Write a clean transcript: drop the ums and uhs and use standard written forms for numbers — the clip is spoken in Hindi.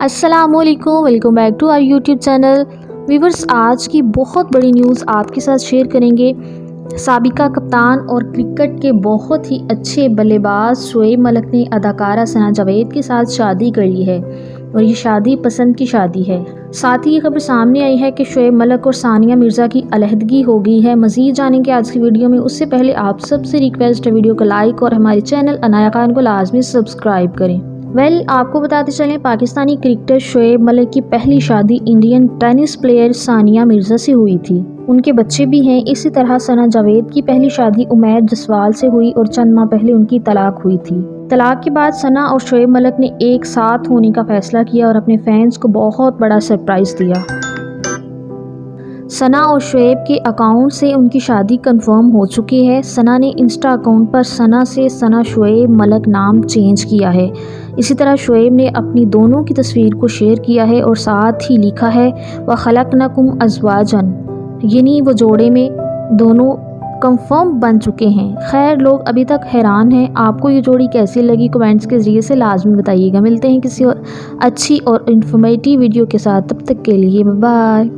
अस्सलामुअलैकुम, welcome back to our YouTube channel. Viewers, आज की बहुत बड़ी न्यूज़ आपके साथ शेयर करेंगे। साबिका कप्तान और क्रिकेट के बहुत ही अच्छे बल्लेबाज शोएब मलिक ने अदाकारा सना जावेद के साथ शादी कर ली है और ये शादी पसंद की शादी है। साथ ही ये खबर सामने आई है कि शोएब मलिक और सानिया मिर्ज़ा की अलहदगी हो गई है। मज़ीद जानेंगे आज की वीडियो में। उससे पहले आप सबसे रिक्वेस्ट है, वीडियो को लाइक और हमारे चैनल अनाया खान को लाजमी सब्सक्राइब करें। आपको बताते चलें, पाकिस्तानी क्रिकेटर शोएब मलिक की पहली शादी Indian tennis player Sania Mirza से हुई थी। उनके बच्चे भी हैं। इसी तरह सना जावेद की पहली शादी उमैर जसवाल से हुई और चंद माह पहले उनकी तलाक हुई थी। तलाक के बाद सना और शोएब मलिक ने एक साथ होने का फैसला किया और अपने फैंस को बहुत बड़ा सरप्राइज़ दिया। सना और शोएब के अकाउंट से उनकी शादी कंफर्म हो चुकी है। सना ने इंस्टा अकाउंट पर सना से सना शोएब मलिक नाम चेंज किया है। इसी तरह शोएब ने अपनी दोनों की तस्वीर को शेयर किया है और साथ ही लिखा है व खलकनकुम अज़वाजन, यानी वो जोड़े में दोनों कंफर्म बन चुके हैं। खैर, लोग अभी तक हैरान हैं। आपको ये जोड़ी कैसी लगी कमेंट्स के ज़रिए से लाजमी बताइएगा। मिलते हैं किसी और अच्छी और इन्फॉर्मेटिव वीडियो के साथ, तब तक के लिए बाय।